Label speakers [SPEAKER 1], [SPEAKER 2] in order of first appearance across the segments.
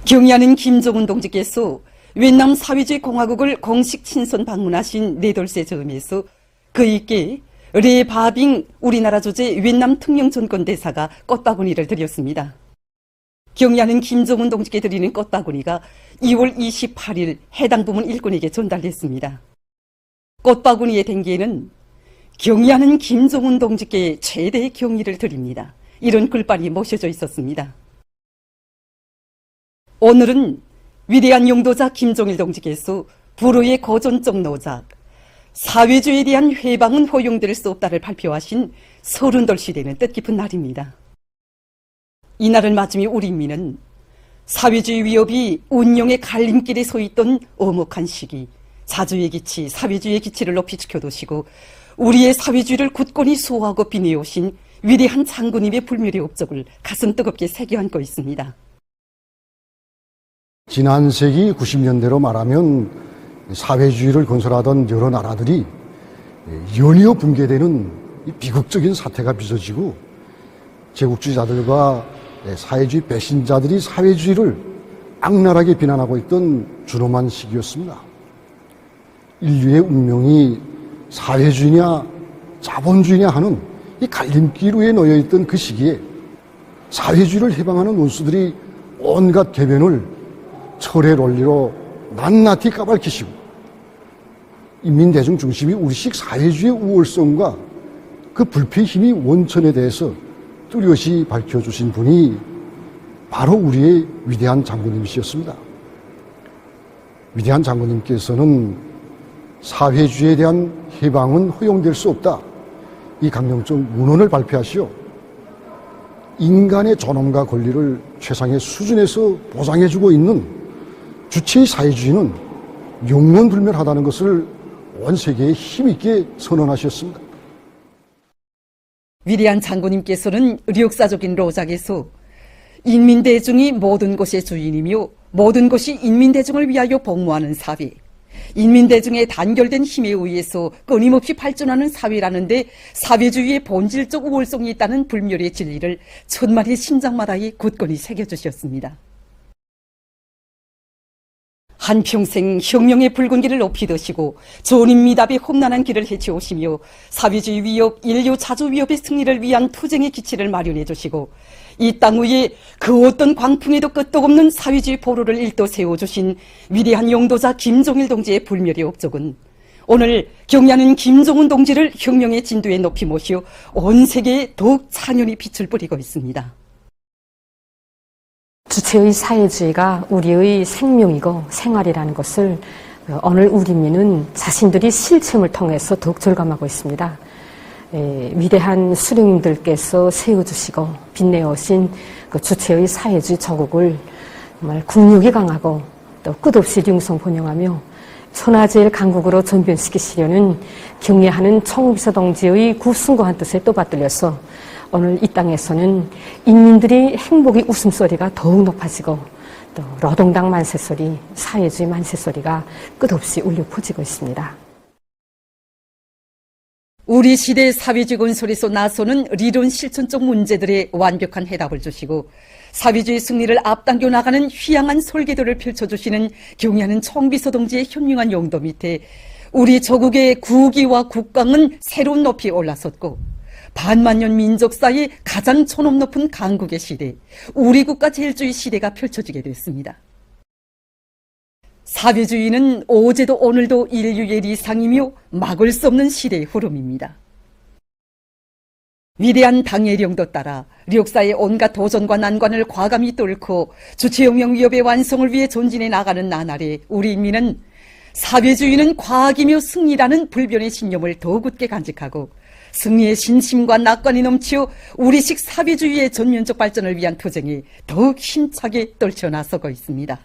[SPEAKER 1] 경의하는 김정은 동지께서越南 사회주의 공화국을 공식 친선 방문하신 네돌세 즈음에서 그이께 레 바빙 우리나라 주재越南 특령 전권 대사가 꽃바구니를 드렸습니다. 경의하는 김정은 동지께 드리는 꽃바구니가 2월 28일 해당 부문 일꾼에게 전달됐습니다. 꽃바구니의 댕기에는 경의하는 김정은 동지께 최대의 경의를 드립니다. 이런 글발이 모셔져 있었습니다. 오늘은 위대한 용도자 김종일 동지께서 불후의 고전적 노작 사회주의에 대한 회방은 허용될 수 없다를 발표하신 서른돌 시대는 뜻깊은 날입니다. 이날을 맞으며 우리 인민은 사회주의 위협이 운용의 갈림길에 서 있던 엄혹한 시기, 자주의 기치, 사회주의의 기치를 높이 지켜두시고 우리의 사회주의를 굳건히 수호하고 빛내오신 위대한 장군님의 불멸의 업적을 가슴 뜨겁게 새겨안고 있습니다.
[SPEAKER 2] 지난 세기 90년대로 말하면 사회주의를 건설하던 여러 나라들이 연이어 붕괴되는 비극적인 사태가 빚어지고 제국주의자들과 사회주의 배신자들이 사회주의를 악랄하게 비난하고 있던 준엄한 시기였습니다. 인류의 운명이 사회주의냐 자본주의냐 하는 이 갈림길 위에 놓여있던 그 시기에 사회주의를 해방하는 논수들이 온갖 궤변을 철의 논리로 낱낱이 까발키시고 인민대중 중심이 우리식 사회주의의 우월성과 그 불패의 힘이 원천에 대해서 뚜렷이 밝혀주신 분이 바로 우리의 위대한 장군님이셨습니다. 위대한 장군님께서는 사회주의에 대한 해방은 허용될 수 없다. 이 강령적 문헌을 발표하시어 인간의 존엄과 권리를 최상의 수준에서 보장해주고 있는 주체의 사회주의는 영원불멸하다는 것을 온 세계에 힘있게 선언하셨습니다.
[SPEAKER 1] 위대한 장군님께서는 역사적인 로작에서 인민대중이 모든 것의 주인이며 모든 것이 인민대중을 위하여 복무하는 사회, 인민대중의 단결된 힘에 의해서 끊임없이 발전하는 사회라는 데 사회주의의 본질적 우월성이 있다는 불멸의 진리를 천만의 심장마다에 굳건히 새겨주셨습니다. 한평생 혁명의 붉은 길을 높이 드시고 전인미답의 험난한 길을 헤쳐오시며 사회주의 위협, 인류 자주 위협의 승리를 위한 투쟁의 기치를 마련해 주시고 이 땅 위에 그 어떤 광풍에도 끄떡 없는 사회주의 보루를 일도 세워주신 위대한 용도자 김종일 동지의 불멸의 업적은 오늘 경의하는 김정은 동지를 혁명의 진도에 높이 모시어 온 세계에 더욱 찬연히 빛을 뿌리고 있습니다.
[SPEAKER 3] 주체의 사회주의가 우리의 생명이고 생활이라는 것을 오늘 우리 민은 자신들이 실천을 통해서 더욱 절감하고 있습니다. 위대한 수령님들께서 세워주시고 빛내오신 그 주체의 사회주의 조국을 정말 국력이 강하고 또 끝없이 융성번영하며 천하제일 강국으로 전변시키시려는 경의하는 총비서 동지의 구숭고한 뜻에 또 받들려서 오늘 이 땅에서는 인민들의 행복의 웃음소리가 더욱 높아지고 또 노동당 만세소리, 사회주의 만세소리가 끝없이 울려 퍼지고 있습니다.
[SPEAKER 1] 우리 시대 사회주의 건설에서 나서는 리론 실천적 문제들의 완벽한 해답을 주시고 사회주의 승리를 앞당겨 나가는 휘황한 설계도를 펼쳐주시는 경의하는 총비서 동지의 현명한 용도 밑에 우리 조국의 국위와 국강은 새로운 높이에 올라섰고 반만년 민족사의 가장 존엄 높은 강국의 시대, 우리 국가 제일주의 시대가 펼쳐지게 됐습니다. 사회주의는 어제도 오늘도 인류의 리상이며 막을 수 없는 시대의 흐름입니다. 위대한 당의 령도 따라 역사의 온갖 도전과 난관을 과감히 뚫고 주체혁명 위협의 완성을 위해 전진해 나가는 나날에 우리 인민은 사회주의는 과학이며 승리라는 불변의 신념을 더 굳게 간직하고 승리의 신심과 낙관이 넘치어 우리식 사회주의의 전면적 발전을 위한 투쟁에 더욱 힘차게 떨쳐나서고 있습니다.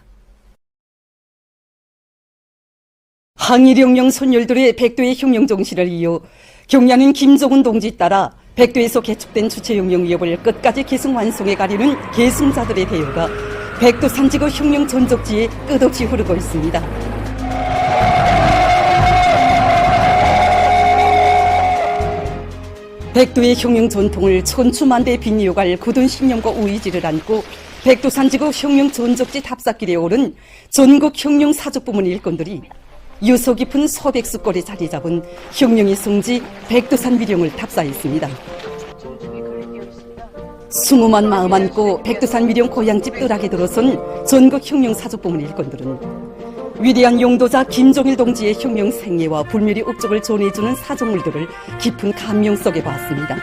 [SPEAKER 1] 항일혁명 선열들의 백도의 혁명 정신을 이어 경의하는 김정은 동지 따라 백도에서 개축된 주체혁명 위협을 끝까지 계승 완성해 가려는 계승자들의 대우가 백도 산지구 혁명 전적지에 끝없이 흐르고 있습니다. 백도의 혁명 전통을 천추만대에 빛이어갈 굳은 신념과 의지를 안고 백두산지구 흉룡 전적지 답사길에 오른 전국 흉룡 사족부문 일꾼들이 유서 깊은 서백수골에 자리 잡은 흉룡의 성지 백두산 미룡을 답사했습니다. 숭엄한 마음 안고 백두산 미룡 고향집 뜰하게 들어선 전국 흉룡 사족부문 일꾼들은 위대한 용도자 김종일 동지의 흉룡 생애와 불멸의 업적을 전해주는 사족물들을 깊은 감명 속에 봤습니다.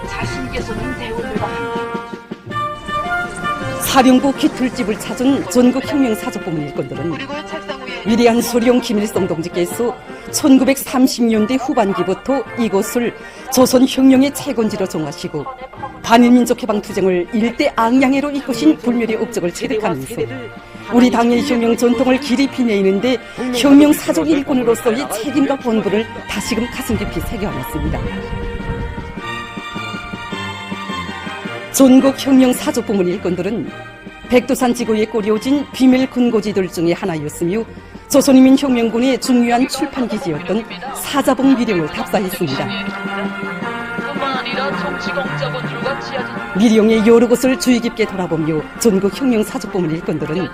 [SPEAKER 4] 자신께서는 대원들과 함께
[SPEAKER 1] 사령부 귀틀집을 찾은 전국 흉룡 사족부문 일꾼들은
[SPEAKER 4] 그리고의 책상 위에
[SPEAKER 1] 위대한 수령 김일성 동지께서 1930년대 후반기부터 이곳을 조선 흉룡의 채권지로 정하시고 반일민족 해방 투쟁을 일대 앙양해로 이끄신 불멸의 업적을 체득하면서 우리 당의 흉룡 전통을 길이 피내이는데 흉룡 사족 일꾼으로서의 책임과 본분을 다시금 가슴 깊이 새겨안았습니다. 전국 흉룡 사족부문 일꾼들은 백두산 지구에 꾸려진 비밀 근고지들 중에 하나였으며 조선인민 혁명군의 중요한 출판 기지였던 사자봉 미룡을 답사했습니다.
[SPEAKER 4] 뿐만 아니라 정치공작원들과 지하진
[SPEAKER 1] 미룡의 여러 곳을 주의 깊게 돌아보며 전국 흉룡 사족부문 일꾼들은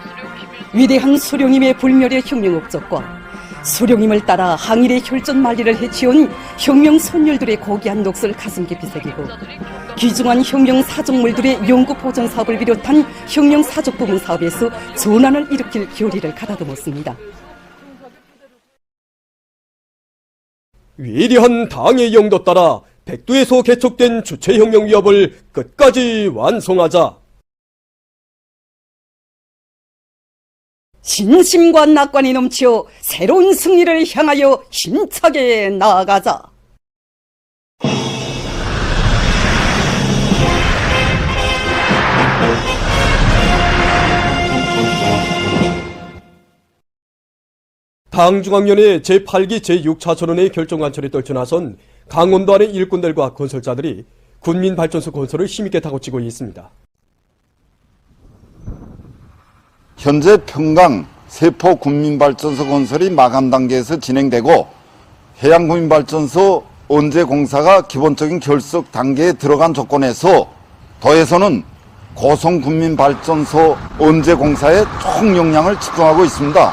[SPEAKER 1] 위대한 수령님의 불멸의 혁명 업적과 수령님을 따라 항일의 혈전 만리를 해치운 혁명 선열들의 고귀한 녹슬 가슴 깊이 새기고 귀중한 혁명 사족물들의 연구 보존 사업을 비롯한 혁명 사족 부문 사업에서 전환을 일으킬 교리를 가다듬었습니다.
[SPEAKER 5] 위대한 당의 영도 따라 백두에서 개척된 주체혁명 위협을 끝까지 완성하자.
[SPEAKER 1] 신심과 낙관이 넘치어 새로운 승리를 향하여 힘차게 나아가자.
[SPEAKER 5] 당중앙위원회 제8기 제6차전원의 결정관철에 떨쳐 나선 강원도 안의 일꾼들과 건설자들이 군민발전소 건설을 힘있게 다고치고 있습니다.
[SPEAKER 6] 현재 평강 세포 군민발전소 건설이 마감 단계에서 진행되고 해양군민발전소 언제 공사가 기본적인 결석 단계에 들어간 조건에서 더해서는 고성군민발전소 언제 공사에 총역량을 집중하고 있습니다.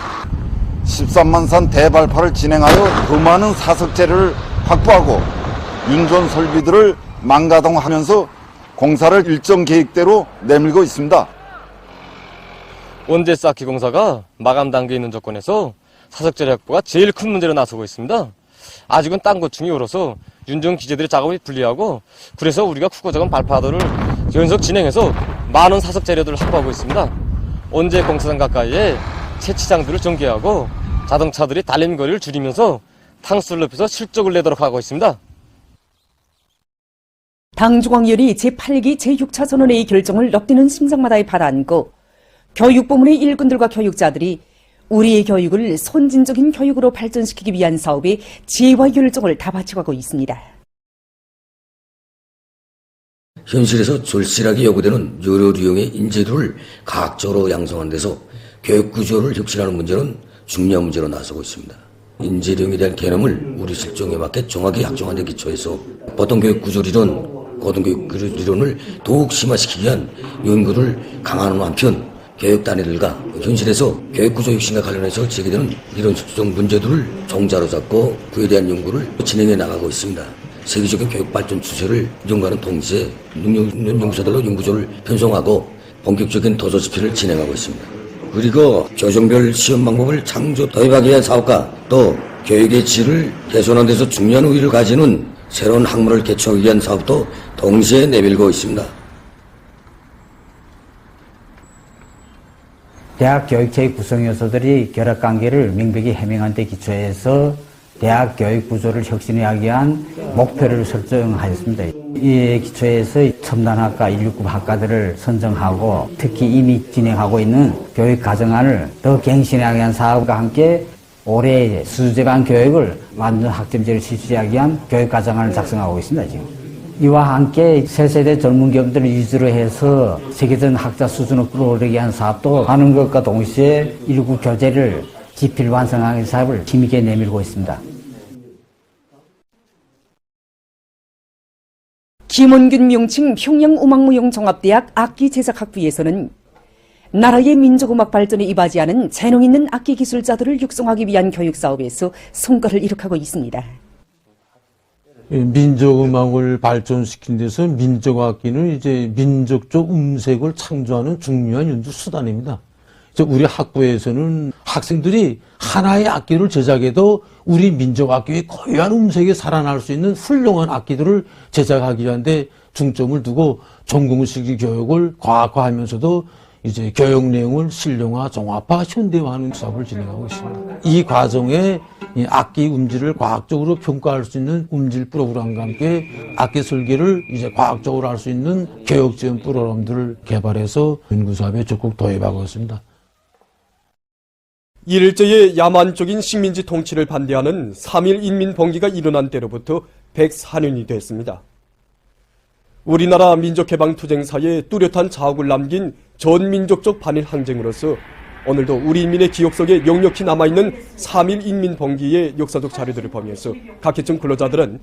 [SPEAKER 6] 13만산 대발파를 진행하여 더 많은 사석 재료를 확보하고 윤전 설비들을 망가동하면서 공사를 일정 계획대로 내밀고 있습니다.
[SPEAKER 7] 원재 쌓기 공사가 마감 단계에 있는 조건에서 사석재료 확보가 제일 큰 문제로 나서고 있습니다. 아직은 땅 고충이 얼어서 윤정 기재들의 작업이 불리하고 그래서 우리가 국고작업 발파도를 연속 진행해서 많은 사석재료들을 확보하고 있습니다. 원재 공사장 가까이에 채취장들을 전개하고 자동차들이 달리는 거리를 줄이면서 탕수를 높여서 실적을 내도록 하고 있습니다.
[SPEAKER 8] 당중앙위원회 제8기 제6차 전원회의 결정을 넉디는 심상마다에 발안고 교육부문의 일꾼들과 교육자들이 우리의 교육을 선진적인 교육으로 발전시키기 위한 사업에 지혜와 열정을 다 바쳐가고 있습니다.
[SPEAKER 9] 현실에서 절실하게 요구되는 여러 유형의 인재들을 과학적으로 양성하는 데서 교육 구조를 혁신하는 문제는 중요한 문제로 나서고 있습니다. 인재력에 대한 개념을 우리 실정에 맞게 정확히 약정한 데 기초해서 보통 교육 구조 리론, 고등교육 구조 리론을 더욱 심화시키기 위한 연구를 강화하는 한편 교육 단위들과 현실에서 교육 구조 혁신과 관련해서 제기되는 이런 수적 문제들을 종자로 잡고 그에 대한 연구를 진행해 나가고 있습니다. 세계적인 교육 발전 추세를 연구하는 동시에 능력연구소들로 연구조를 편성하고 본격적인 도서 집필을 진행하고 있습니다. 그리고 교정별 시험 방법을 창조 도입하기 위한 사업과 또 교육의 질을 개선하는 데서 중요한 우위를 가지는 새로운 학문을 개척하기 위한 사업도 동시에 내밀고 있습니다.
[SPEAKER 10] 대학 교육체의 구성 요소들이 결합관계를 명백히 해명한 데 기초해서 대학 교육 구조를 혁신하기 위한 목표를 설정하였습니다. 이에 기초해서 첨단학과 169 학과들을 선정하고 특히 이미 진행하고 있는 교육 과정안을 더 갱신하기 위한 사업과 함께 올해 수주제반 교육을 완전 학점제를 실시하기 위한 교육 과정안을 작성하고 있습니다. 지금. 이와 함께 새세대 젊은 기업들을 위주로 해서 세계적인 학자 수준을 끌어오르기 위한 사업도 하는 것과 동시에 119 교재를 집필 완성하는 사업을 힘있게 내밀고 있습니다.
[SPEAKER 8] 김원균 명칭 평양음악무용종합대학 악기 제작학부에서는 나라의 민족음악 발전에 이바지하는 재능 있는 악기 기술자들을 육성하기 위한 교육 사업에서 성과를 이룩하고 있습니다.
[SPEAKER 11] 민족음악을 발전시키는 데서 민족악기는 이제 민족적 음색을 창조하는 중요한 연주 수단입니다. 우리 학부에서는 학생들이 하나의 악기를 제작해도 우리 민족악기의 고유한 음색이 살아날 수 있는 훌륭한 악기들을 제작하기 위한데 중점을 두고 전공식 교육을 과학화하면서도 이제 교육 내용을 실용화, 종합화, 현대화하는 사업을 진행하고 있습니다. 이 과정에 이 악기 음질을 과학적으로 평가할 수 있는 음질 프로그램과 함께 악기 설계를 이제 과학적으로 할 수 있는 교육 지원 프로그램들을 개발해서 연구사업에 적극 도입하고 있습니다.
[SPEAKER 5] 일제의 야만적인 식민지 통치를 반대하는 3.1 인민봉기가 일어난 때로부터 104년이 됐습니다. 우리나라 민족해방투쟁사에 뚜렷한 자욱을 남긴 전민족적 반일 항쟁으로서 오늘도 우리 인민의 기억 속에 역력히 남아있는 3.1 인민봉기의 역사적 자료들을 보면서 각계층 근로자들은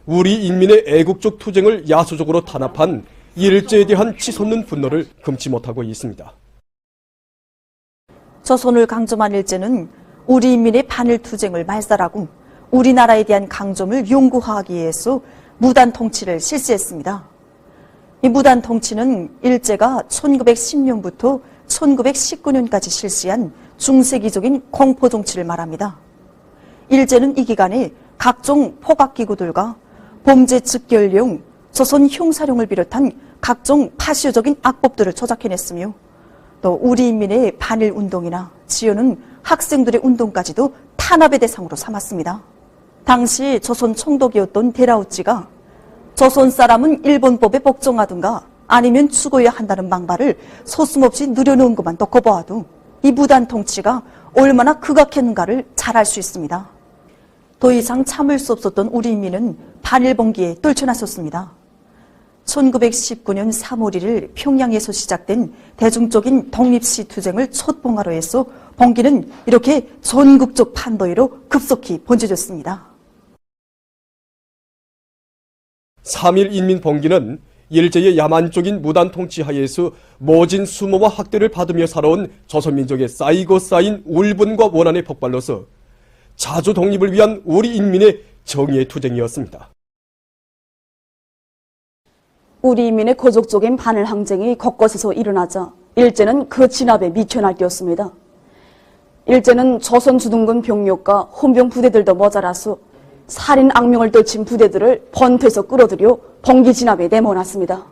[SPEAKER 5] 우리 인민의 애국적 투쟁을 야수적으로 탄압한 일제에 대한 치솟는 분노를 금치 못하고 있습니다.
[SPEAKER 12] 조선을 강점한 일제는 우리 인민의 반일 투쟁을 말살하고 우리나라에 대한 강점을 용고화하기 위해서 무단 통치를 실시했습니다. 이 무단 통치는 일제가 1910년부터 1919년까지 실시한 중세기적인 공포 정치를 말합니다. 일제는 이 기간에 각종 포각기구들과 범죄 즉결령, 조선 형사령을 비롯한 각종 파시적인 악법들을 조작해냈으며 또 우리 인민의 반일 운동이나 지어는 학생들의 운동까지도 탄압의 대상으로 삼았습니다. 당시 조선 총독이었던 데라우찌가 조선 사람은 일본법에 복종하든가 아니면 죽어야 한다는 망발을 소슴없이 늘여놓은 것만 놓고 보아도 이 무단 통치가 얼마나 극악했는가를 잘 알 수 있습니다. 더 이상 참을 수 없었던 우리 인민은 반일봉기에 떨쳐나섰습니다. 1919년 3월 1일 평양에서 시작된 대중적인 독립시 투쟁을 촛봉하로 해서 봉기는 이렇게 전국적 판도위로 급속히 번져졌습니다.
[SPEAKER 5] 3.1 인민봉기는 일제의 야만적인 무단 통치 하에서 모진 수모와 학대를 받으며 살아온 조선민족의 쌓이고 쌓인 울분과 원한의 폭발로서 자주 독립을 위한 우리 인민의 정의의 투쟁이었습니다.
[SPEAKER 13] 우리 인민의 고족적인 반일 항쟁이 곳곳에서 일어나자 일제는 그 진압에 미쳐 날뛰었습니다. 일제는 조선 주둔군 병력과 혼병 부대들도 모자라서 살인 악명을 떨친 부대들을 번퇴에서 끌어들여 봉기 진압에 내몰았습니다.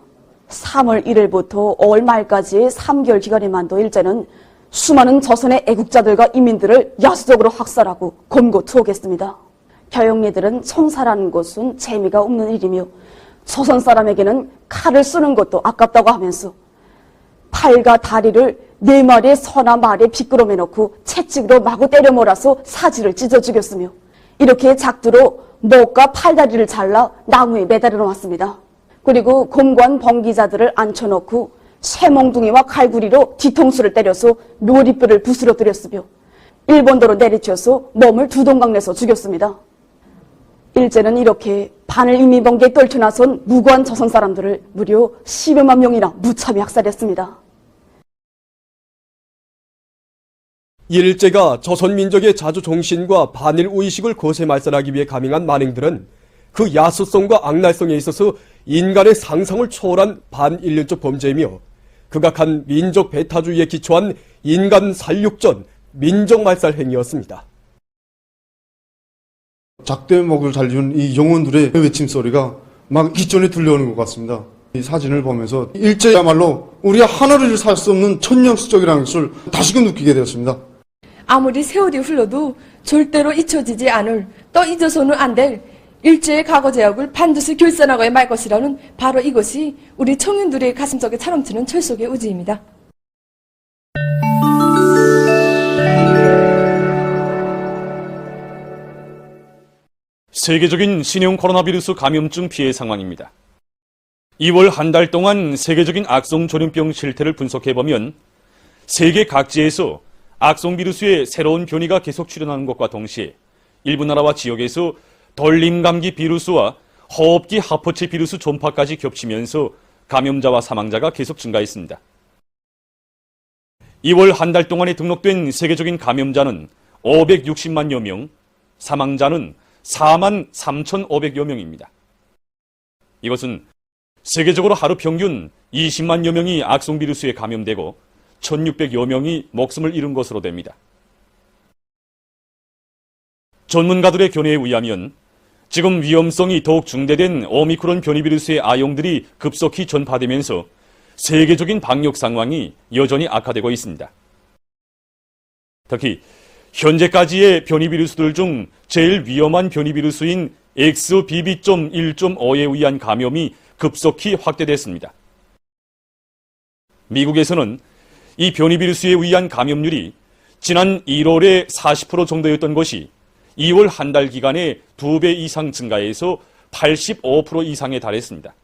[SPEAKER 13] 3월 1일부터 5월 말까지의 3개월 기간에만도 일제는 수많은 조선의 애국자들과 인민들을 야수적으로 학살하고 곰고 투옥했습니다. 교육리들은 총사라는 것은 재미가 없는 일이며 조선 사람에게는 칼을 쓰는 것도 아깝다고 하면서 팔과 다리를 4마리의 소나 말에 비끄러매 놓고 채찍으로 마구 때려 몰아서 사지를 찢어 죽였으며 이렇게 작두로 목과 팔다리를 잘라 나무에 매달아 놓았습니다. 그리고 공관 봉기자들을 앉혀놓고 쇠몽둥이와 칼구리로 뒤통수를 때려서 묘리뼈를 부스러뜨렸으며 일본도로 내리쳐서 몸을 두 동강 내서 죽였습니다. 일제는 이렇게 반일 인민봉기에 떨쳐나선 무고한 조선 사람들을 무려 10여만 명이나 무참히 학살했습니다.
[SPEAKER 5] 일제가 조선민족의 자주정신과 반일의식을 거세 말살하기 위해 감행한 만행들은 그 야수성과 악랄성에 있어서 인간의 상상을 초월한 반인륜적 범죄이며 극악한 민족 배타주의에 기초한 인간 살육전, 민족말살 행위였습니다.
[SPEAKER 14] 작대 목을 달리는 이 영혼들의 외침소리가 막 기존에 들려오는 것 같습니다. 이 사진을 보면서 일제야말로 우리가 하늘을 살 수 없는 천년수적이라는 것을 다시금 느끼게 되었습니다.
[SPEAKER 15] 아무리 세월이 흘러도 절대로 잊혀지지 않을, 또 잊어서는 안 될 일제의 과거 제약을 반드시 결산하고야 말 것이라는 바로 이것이 우리 청년들의 가슴속에 차넘치는 철속의 의지입니다.
[SPEAKER 16] 세계적인 신형 코로나 비루스 감염증 피해 상황입니다. 2월 한 달 동안 세계적인 악성 전염병 실태를 분석해보면 세계 각지에서 악성 비루스의 새로운 변이가 계속 출현하는 것과 동시에 일부 나라와 지역에서 돌림감기 비루스와 허업기 하퍼체 비루스 전파까지 겹치면서 감염자와 사망자가 계속 증가했습니다. 2월 한 달 동안에 등록된 세계적인 감염자는 560만여 명, 사망자는 4만 3,500여 명입니다. 이것은 세계적으로 하루 평균 20만여 명이 악성 비루스에 감염되고 1,600여 명이 목숨을 잃은 것으로 됩니다. 전문가들의 견해에 의하면 지금 위험성이 더욱 중대된 오미크론 변이 비루스의 아용들이 급속히 전파되면서 세계적인 방역 상황이 여전히 악화되고 있습니다. 특히 현재까지의 변이 비루스들 중 제일 위험한 변이 비루스인 XBB.1.5에 의한 감염이 급속히 확대됐습니다. 미국에서는 이 변이 비루스에 의한 감염률이 지난 1월에 40% 정도였던 것이 2월 한 달 기간에 2배 이상 증가해서 85% 이상에 달했습니다.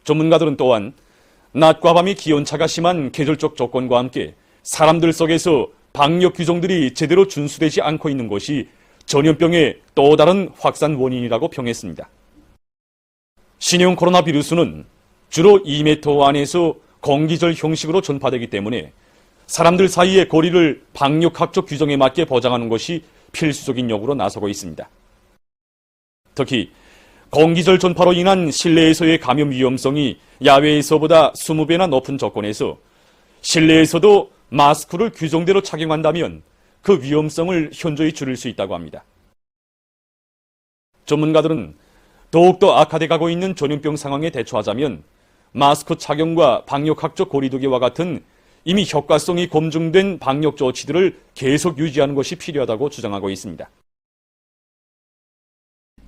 [SPEAKER 16] 전문가들은 또한 낮과 밤의 기온차가 심한 계절적 조건과 함께 사람들 속에서 방역 규정들이 제대로 준수되지 않고 있는 것이 전염병의 또 다른 확산 원인이라고 평했습니다. 신형 코로나 비루스는 주로 2m 안에서 공기절 형식으로 전파되기 때문에 사람들 사이의 거리를 방역학적 규정에 맞게 보장하는 것이 필수적인 요구로 나서고 있습니다. 특히 공기절 전파로 인한 실내에서의 감염 위험성이 야외에서보다 20배나 높은 조건에서 실내에서도 마스크를 규정대로 착용한다면 그 위험성을 현저히 줄일 수 있다고 합니다. 전문가들은 더욱더 악화돼 가고 있는 전염병 상황에 대처하자면 마스크 착용과 방역학적 거리두기와 같은 이미 효과성이 검증된 방역 조치들을 계속 유지하는 것이 필요하다고 주장하고 있습니다.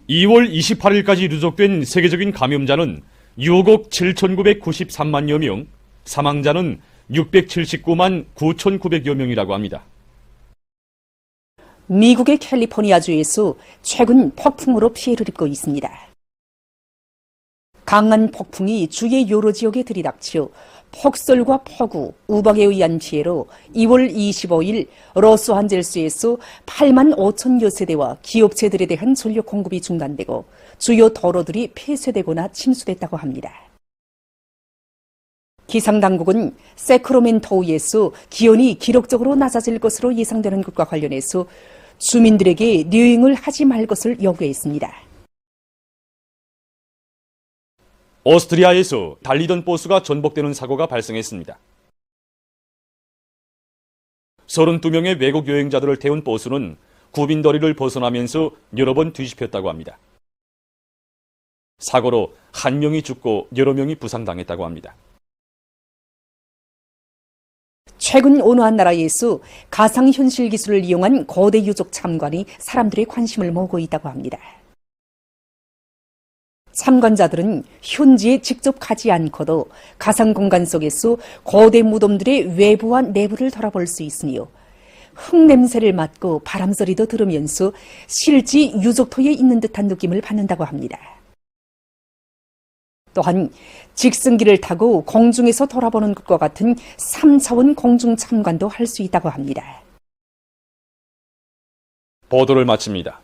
[SPEAKER 16] 2월 28일까지 누적된 세계적인 감염자는 6억 7,993만여 명, 사망자는 679만 9,900여 명이라고 합니다.
[SPEAKER 8] 미국의 캘리포니아주에서 최근 폭풍으로 피해를 입고 있습니다. 강한 폭풍이 주의 여러 지역에 들이닥쳐 폭설과 폭우, 우박에 의한 피해로 2월 25일 로스안젤스에서 8만 5천여 세대와 기업체들에 대한 전력 공급이 중단되고 주요 도로들이 폐쇄되거나 침수됐다고 합니다. 기상당국은 세크라멘토에서 기온이 기록적으로 낮아질 것으로 예상되는 것과 관련해서 주민들에게 여행을 하지 말 것을 요구했습니다.
[SPEAKER 16] 오스트리아에서 달리던 버스가 전복되는 사고가 발생했습니다. 32명의 외국 여행자들을 태운 버스는 구빈거리를 벗어나면서 여러 번 뒤집혔다고 합니다. 사고로 한 명이 죽고 여러 명이 부상당했다고 합니다.
[SPEAKER 8] 최근 어느 한 나라에서 가상현실 기술을 이용한 거대 유적 참관이 사람들의 관심을 모으고 있다고 합니다. 참관자들은 현지에 직접 가지 않고도 가상 공간 속에서 거대 무덤들의 외부와 내부를 돌아볼 수 있으며 흙냄새를 맡고 바람소리도 들으면서 실제 유적토에 있는 듯한 느낌을 받는다고 합니다. 또한 직승기를 타고 공중에서 돌아보는 것과 같은 3차원 공중 참관도 할 수 있다고 합니다.
[SPEAKER 16] 보도를 마칩니다.